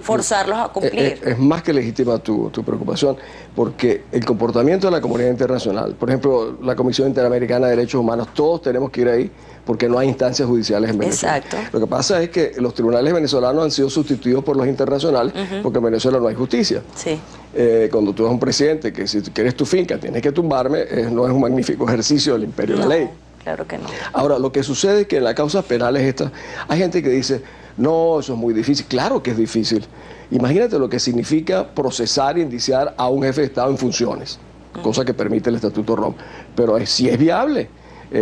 forzarlos a cumplir. Es más que legítima tu preocupación, porque el comportamiento de la comunidad internacional, por ejemplo, la Comisión Interamericana de Derechos Humanos, todos tenemos que ir ahí porque no hay instancias judiciales en Venezuela. Exacto. Lo que pasa es que los tribunales venezolanos han sido sustituidos por los internacionales porque en Venezuela no hay justicia. Sí. Cuando tú eres un presidente que si quieres tu finca tienes que tumbarme, no es un magnífico ejercicio del imperio de la ley. Claro que no. Ahora, lo que sucede es que en las causas penales estas, hay gente que dice, no, eso es muy difícil. Claro que es difícil. Imagínate lo que significa procesar e indiciar a un jefe de Estado en funciones, cosa que permite el Estatuto Rom. Pero sí es viable.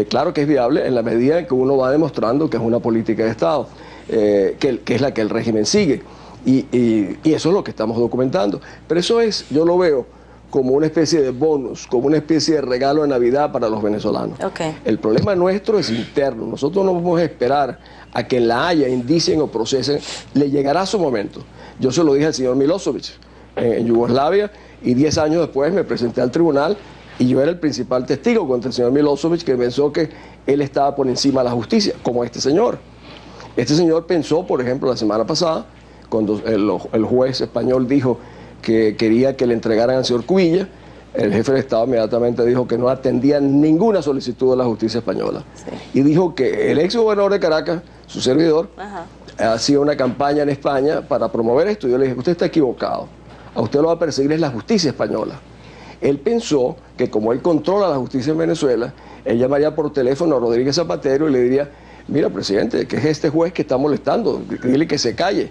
Claro que es viable en la medida en que uno va demostrando que es una política de Estado, que es la que el régimen sigue. Y eso es lo que estamos documentando. Pero eso es, yo lo veo como una especie de bonus, como una especie de regalo de Navidad para los venezolanos. Okay. El problema nuestro es interno. Nosotros no podemos esperar a que en La Haya indicien o procesen. Le llegará su momento. Yo se lo dije al señor Milosevic en Yugoslavia y 10 años después me presenté al tribunal y yo era el principal testigo contra el señor Milosevic, que pensó que él estaba por encima de la justicia, como este señor. Este señor pensó, por ejemplo, la semana pasada, cuando el juez español dijo que quería que le entregaran al señor Cubilla, el jefe del Estado inmediatamente dijo que no atendía ninguna solicitud de la justicia española. Sí. Y dijo que el ex gobernador de Caracas, su servidor, hacía una campaña en España para promover esto. Yo le dije, usted está equivocado, a usted lo va a perseguir es la justicia española. Él pensó que como él controla la justicia en Venezuela, él llamaría por teléfono a Rodríguez Zapatero y le diría, mira, presidente, que es este juez que está molestando, dile que se calle.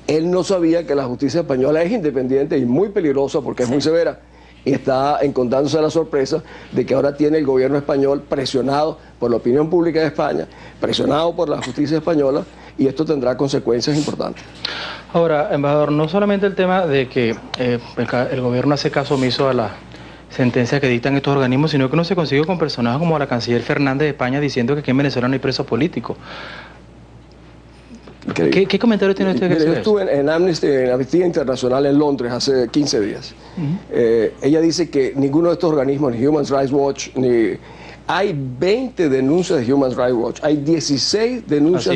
Él no sabía que la justicia española es independiente y muy peligrosa porque es muy severa. Y está encontrándose la sorpresa de que ahora tiene el gobierno español presionado por la opinión pública de España, presionado por la justicia española, y esto tendrá consecuencias importantes. Ahora, embajador, no solamente el tema de que el gobierno hace caso omiso a las sentencias que dictan estos organismos, sino que uno se consigue con personajes como la canciller Fernández de España diciendo que aquí en Venezuela no hay presos políticos. ¿Qué comentario tiene usted que hacer? Yo estuve en Amnistía Internacional en Londres hace 15 días. Ella dice que ninguno de estos organismos, ni Human Rights Watch, ni... Hay 20 denuncias de Human Rights Watch, hay 16 denuncias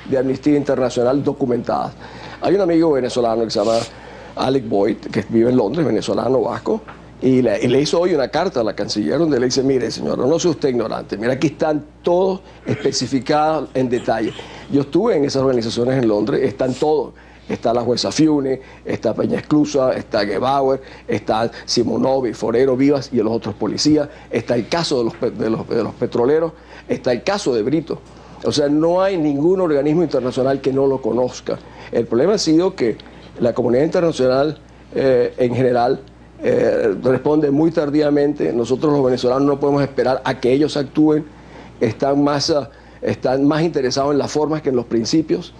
de Amnistía Internacional documentadas. Hay un amigo venezolano que se llama Alec Boyd, que vive en Londres, venezolano, vasco, y le hizo hoy una carta a la canciller donde le dice, mire señora, no sea usted ignorante, mira, aquí están todos especificados en detalle. Yo estuve en esas organizaciones en Londres, están todos. Está la jueza Fiune, está Peña Esclusa, está Gebauer, está Simonovi, Forero, Vivas y los otros policías, está el caso de los petroleros, está el caso de Brito. O sea, no hay ningún organismo internacional que no lo conozca. El problema ha sido que la comunidad internacional en general responde muy tardíamente. Otros los venezolanos no podemos esperar a que ellos actúen, están más interesados en las formas que en los principios.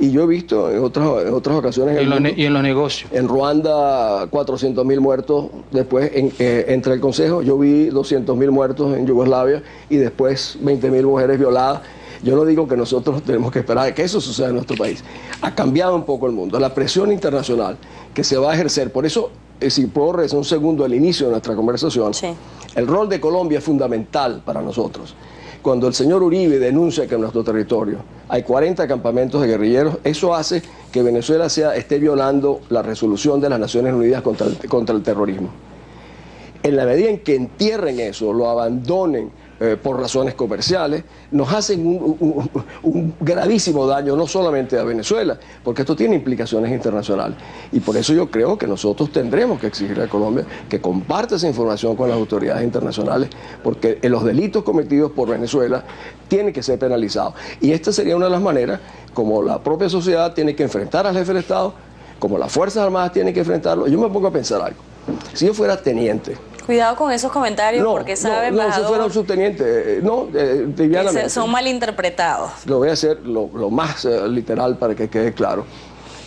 Y yo he visto en otras ocasiones... Y en los negocios. En Ruanda, 400.000 muertos. Después, entre el Consejo, yo vi 200.000 muertos en Yugoslavia y después 20.000 mujeres violadas. Yo no digo que nosotros tenemos que esperar a que eso suceda en nuestro país. Ha cambiado un poco el mundo. La presión internacional que se va a ejercer. Por eso, si puedo regresar un segundo al inicio de nuestra conversación, el rol de Colombia es fundamental para nosotros. Cuando el señor Uribe denuncia que en nuestro territorio hay 40 campamentos de guerrilleros, eso hace que Venezuela esté violando la resolución de las Naciones Unidas contra el terrorismo. En la medida en que entierren eso, lo abandonen por razones comerciales, nos hacen un gravísimo daño no solamente a Venezuela, porque esto tiene implicaciones internacionales. Y por eso yo creo que nosotros tendremos que exigirle a Colombia que comparta esa información con las autoridades internacionales, porque los delitos cometidos por Venezuela tienen que ser penalizados. Y esta sería una de las maneras como la propia sociedad tiene que enfrentar al jefe del Estado, como las Fuerzas Armadas tienen que enfrentarlo. Yo me pongo a pensar algo. Si yo fuera teniente... Cuidado con esos comentarios porque sabe, no, si fuera un subteniente, livianamente. Son malinterpretados. Lo voy a hacer lo más literal para que quede claro.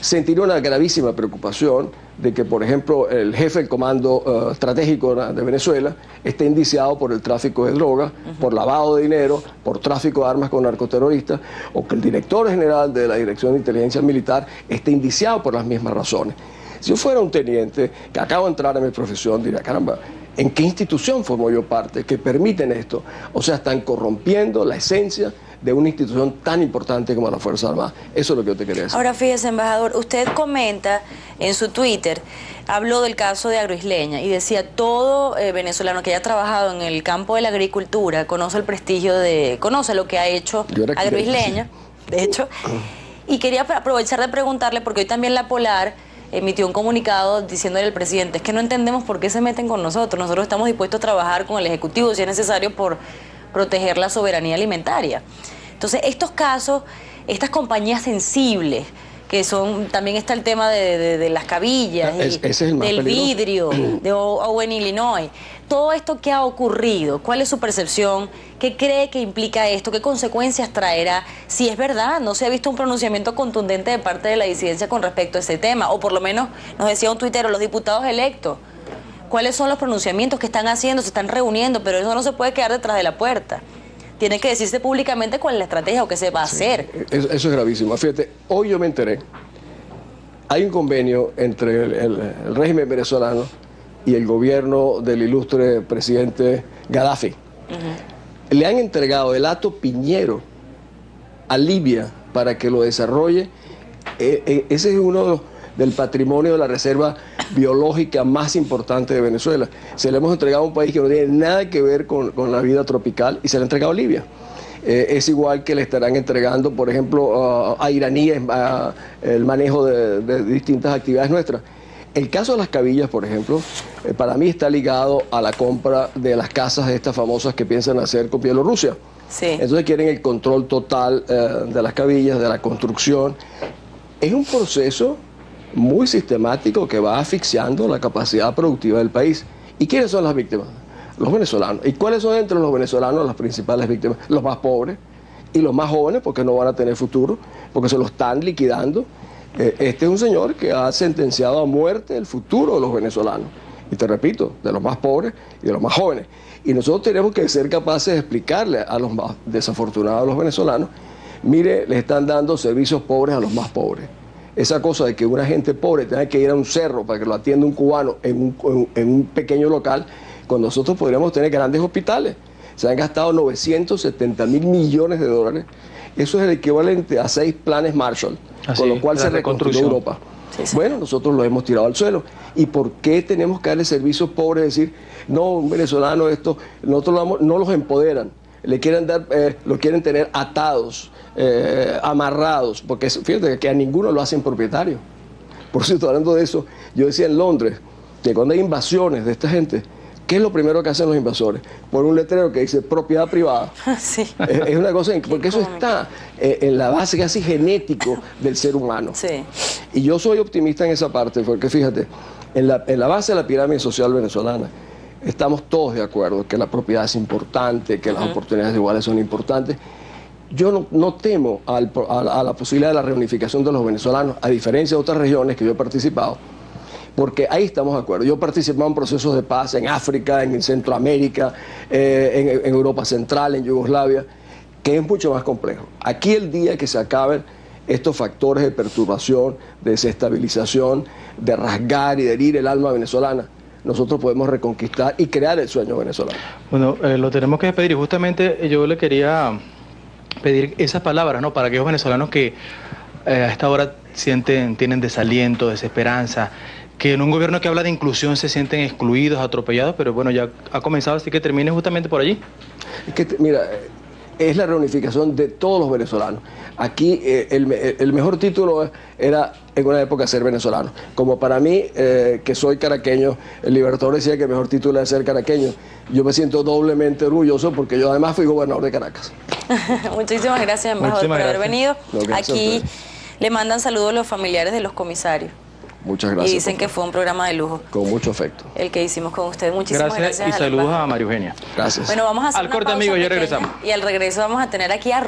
Sentiría una gravísima preocupación de que, por ejemplo, el jefe del comando estratégico de Venezuela esté indiciado por el tráfico de drogas, por lavado de dinero, por tráfico de armas con narcoterroristas, o que el director general de la Dirección de Inteligencia Militar esté indiciado por las mismas razones. Si yo fuera un teniente que acabo de entrar a mi profesión, diría, caramba, ¿en qué institución formo yo parte que permiten esto? O sea, están corrompiendo la esencia de una institución tan importante como la Fuerza Armada. Eso es lo que yo te quería decir. Ahora fíjese, embajador, usted comenta en su Twitter, habló del caso de Agroisleña y decía, todo venezolano que haya trabajado en el campo de la agricultura conoce el prestigio conoce lo que ha hecho Agroisleña, de hecho, y quería aprovechar de preguntarle, porque hoy también La Polar emitió un comunicado diciéndole al presidente, es que no entendemos por qué se meten con nosotros estamos dispuestos a trabajar con el Ejecutivo si es necesario por proteger la soberanía alimentaria. Entonces, estos casos, estas compañías sensibles, que son, también está el tema de las cabillas, ese es el más del peligroso. vidrio, de Owen, Illinois, todo esto que ha ocurrido, ¿cuál es su percepción? ¿Qué cree que implica esto? ¿Qué consecuencias traerá? Si es verdad, no se ha visto un pronunciamiento contundente de parte de la disidencia con respecto a ese tema, o por lo menos nos decía un tuitero, los diputados electos, ¿cuáles son los pronunciamientos que están haciendo? Se están reuniendo, pero eso no se puede quedar detrás de la puerta. Tiene que decirse públicamente cuál es la estrategia o qué se va a hacer. Eso es gravísimo. Fíjate, hoy yo me enteré, hay un convenio entre el régimen venezolano y el gobierno del ilustre presidente Gaddafi. Le han entregado el Hato Piñero a Libia para que lo desarrolle. Ese es uno del patrimonio de la reserva biológica más importante de Venezuela. Se le hemos entregado a un país que no tiene nada que ver con la vida tropical y se le ha entregado a Libia. Es igual que le estarán entregando, por ejemplo, a iraníes el manejo de distintas actividades nuestras. El caso de las cabillas, por ejemplo, para mí está ligado a la compra de las casas de estas famosas que piensan hacer con Bielorrusia. Sí. Entonces quieren el control total de las cabillas, de la construcción. Es un proceso muy sistemático que va asfixiando la capacidad productiva del país. ¿Y quiénes son las víctimas? Los venezolanos. ¿Y cuáles son entre los venezolanos las principales víctimas? Los más pobres y los más jóvenes, porque no van a tener futuro, porque se lo están liquidando. Este es un señor que ha sentenciado a muerte el futuro de los venezolanos. Y te repito, de los más pobres y de los más jóvenes. Y nosotros tenemos que ser capaces de explicarle a los más desafortunados, a los venezolanos, mire, le están dando servicios pobres a los más pobres. Esa cosa de que una gente pobre tenga que ir a un cerro para que lo atienda un cubano en un pequeño local, cuando nosotros podríamos tener grandes hospitales. Se han gastado 970.000 millones de dólares. Eso es el equivalente a 6 planes Marshall, con lo cual se reconstruyó Europa. Sí. Bueno, nosotros lo hemos tirado al suelo. ¿Y por qué tenemos que darle servicios pobres? Decir, no, un venezolano, nosotros no los empoderan. Le quieren dar, lo quieren tener atados, amarrados, porque fíjate que a ninguno lo hacen propietario. Por cierto, hablando de eso, yo decía en Londres que cuando hay invasiones de esta gente, ¿qué es lo primero que hacen los invasores? Ponen un letrero que dice propiedad privada. Sí. Es una cosa, porque eso está en la base casi genético del ser humano. Sí. Y yo soy optimista en esa parte, porque fíjate, en la base de la pirámide social venezolana, estamos todos de acuerdo que la propiedad es importante, que las oportunidades iguales son importantes. Yo no temo a la posibilidad de la reunificación de los venezolanos, a diferencia de otras regiones que yo he participado, porque ahí estamos de acuerdo. Yo he participado en procesos de paz en África, en Centroamérica, en Europa Central, en Yugoslavia, que es mucho más complejo. Aquí el día que se acaben estos factores de perturbación, de desestabilización, de rasgar y de herir el alma venezolana, nosotros podemos reconquistar y crear el sueño venezolano. Bueno, lo tenemos que despedir y justamente yo le quería pedir esas palabras, ¿no? Para aquellos venezolanos que a esta hora tienen desaliento, desesperanza, que en un gobierno que habla de inclusión se sienten excluidos, atropellados, pero bueno, ya ha comenzado, así que termine justamente por allí. Es que, mira, es la reunificación de todos los venezolanos. Aquí el mejor título era en una época ser venezolano. Como para mí, que soy caraqueño, el Libertador decía que el mejor título era ser caraqueño. Yo me siento doblemente orgulloso porque yo además fui gobernador de Caracas. Muchísimas gracias, embajador, por haber venido. No, aquí le mandan saludos los familiares de los comisarios. Muchas gracias. Y dicen que fue un programa de lujo. Con mucho afecto. El que hicimos con usted. Muchísimas gracias. Y saludos a María Eugenia. Gracias. Bueno, vamos a hacer al una corte, pausa amigos, ya pequeña, regresamos. Y al regreso vamos a tener aquí a